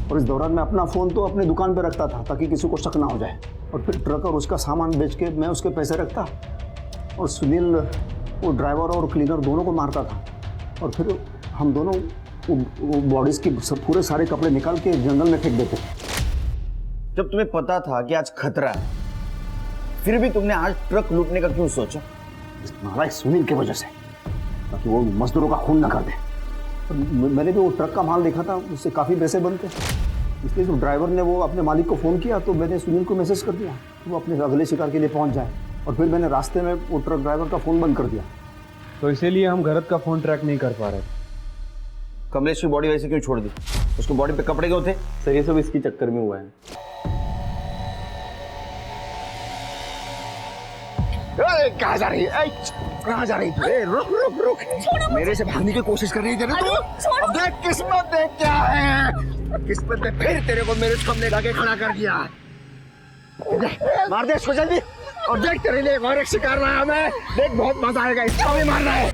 Speaker 7: और इस दौरान मैं अपना फ़ोन तो अपनी दुकान पे रखता था ताकि किसी को शक ना हो जाए। और फिर ट्रक और उसका सामान बेच के मैं उसके पैसे रखता और सुनील वो ड्राइवर और क्लीनर दोनों को मारता था। और फिर हम दोनों वो बॉडीज़ की पूरे सारे कपड़े निकाल के जंगल में फेंक देते।
Speaker 4: जब तुम्हें पता था कि आज खतरा है, फिर भी तुमने आज ट्रक लूटने का क्यों सोचा?
Speaker 7: नालायक सुनील की वजह से, ताकि वो मजदूरों का खून न कर दे। मैंने भी वो ट्रक का माल देखा था, उससे काफ़ी पैसे बनते, इसलिए जो ड्राइवर ने वो अपने मालिक को फ़ोन किया तो मैंने सुनील को मैसेज कर दिया वो अपने अगले शिकार के लिए पहुंच जाए। और फिर मैंने रास्ते में वो ट्रक ड्राइवर का फ़ोन बंद कर दिया।
Speaker 11: तो इसीलिए हम घरत का फोन ट्रैक नहीं कर पा रहे।
Speaker 4: कमलेश की बॉडी वैसे क्यों छोड़ दी? उसकी बॉडी पे कपड़े क्यों थे?
Speaker 11: सर ये सब इसकी चक्कर में हुआ है।
Speaker 4: कहाँ जा रही है? कहाँ जा रही है? रुक रुक रुक, मेरे से भागने की कोशिश कर रही थी ना तू? अब देख किस्मत देख क्या है, किस्मत ने फिर तेरे को मेरे सामने लाके खड़ा कर दिया। मार दे इसको जल्दी, और देख तेरे लिए और एक शिकार लाया मैं। देख बहुत मजा आएगा, इसको भी मारना है।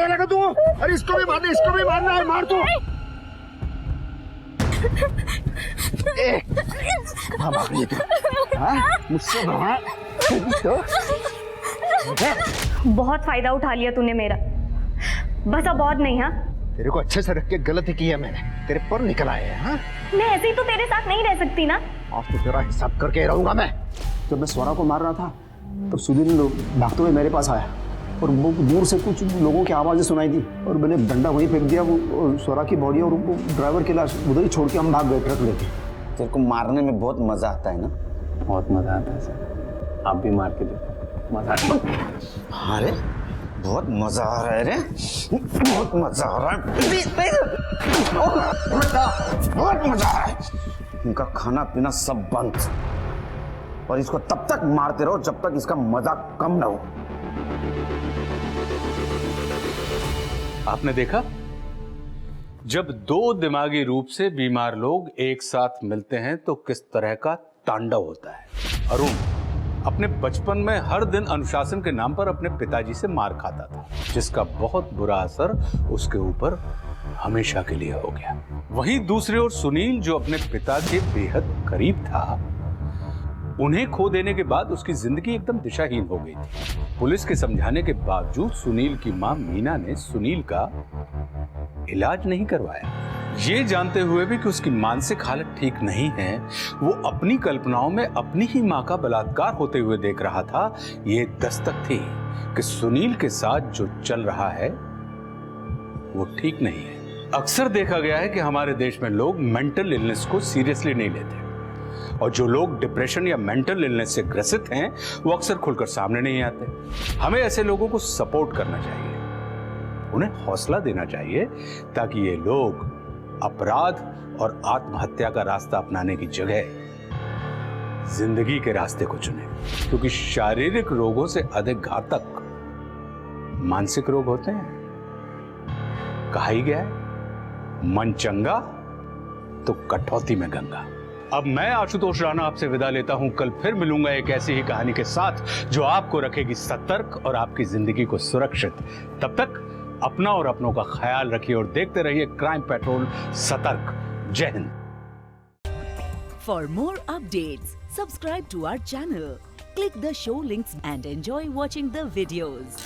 Speaker 4: लगा तू, अरे इसको भी मारना है, इसको भी मारना है, मार तू। मुझसे भाग
Speaker 12: बहुत फायदा उठा लिया तूने मेरा, बस अब और नहीं। हाँ,
Speaker 7: तेरे को अच्छे से रख के गलती की है मैंने, तेरे पर निकल आए हैं। हाँ,
Speaker 12: मैं ऐसे ही तो तेरे साथ नहीं रह सकती ना।
Speaker 7: आज तो तेरा हिसाब करके रहूंगा मैं। जब मैं स्वरा को मार रहा था तो सुनील भागते हुए मेरे पास आया और वो दूर से कुछ लोगों की आवाज़ें सुनाई दी और मैंने डंडा वहीं फेंक दिया। वो स्वरा की बॉडी और वो ड्राइवर की लाश उधर ही छोड़ के हम भाग गए ट्रक लेके।
Speaker 4: तेरे को मारने में बहुत मजा आता है ना?
Speaker 11: बहुत मजा आता है सर, आप भी मार के देखो, मजा आता है।
Speaker 4: अरे बहुत मजा आ रहा है रे, बहुत मजा आ रहा है, बहुत मजा आ रहा है। इनका खाना पीना सब बंद और इसको तब तक मारते रहो जब तक इसका मजा कम ना हो।
Speaker 2: आपने देखा, जब दो दिमागी रूप से बीमार लोग एक साथ मिलते हैं तो किस तरह का तांडव होता है। अरुण अपने बचपन में हर दिन अनुशासन के नाम पर अपने पिताजी से मार खाता था, जिसका बहुत बुरा असर उसके ऊपर हमेशा के लिए हो गया। वहीं दूसरी ओर सुनील, जो अपने पिता के बेहद करीब था, उन्हें खो देने के बाद उसकी जिंदगी एकदम दिशाहीन हो गई थी। पुलिस के समझाने के बावजूद सुनील की मां मीना ने सुनील का इलाज नहीं करवाया। ये जानते हुए भी कि उसकी मानसिक हालत ठीक नहीं है, वो अपनी कल्पनाओं में अपनी ही मां का बलात्कार होते हुए देख रहा था। ये दस्तक थी कि सुनील के साथ जो चल रहा है वो ठीक नहीं है। अक्सर देखा गया है कि हमारे देश में लोग मेंटल इलनेस को सीरियसली नहीं लेते और जो लोग डिप्रेशन या मेंटल इलनेस से ग्रसित हैं वो अक्सर खुलकर सामने नहीं आते। हमें ऐसे लोगों को सपोर्ट करना चाहिए, उन्हें हौसला देना चाहिए ताकि ये लोग अपराध और आत्महत्या का रास्ता अपनाने की जगह जिंदगी के रास्ते को चुने, क्योंकि शारीरिक रोगों से अधिक घातक मानसिक रोग होते हैं। कहा ही गया है, मन चंगा तो कटौती में गंगा। अब मैं आशुतोष राणा आपसे विदा लेता हूं। कल फिर मिलूंगा एक ऐसी ही कहानी के साथ जो आपको रखेगी सतर्क और आपकी जिंदगी को सुरक्षित। तब तक अपना और अपनों का ख्याल रखिए और देखते रहिए क्राइम पेट्रोल सतर्क। जय Hind.
Speaker 1: For more updates, subscribe to our channel, click the show links and enjoy watching the videos.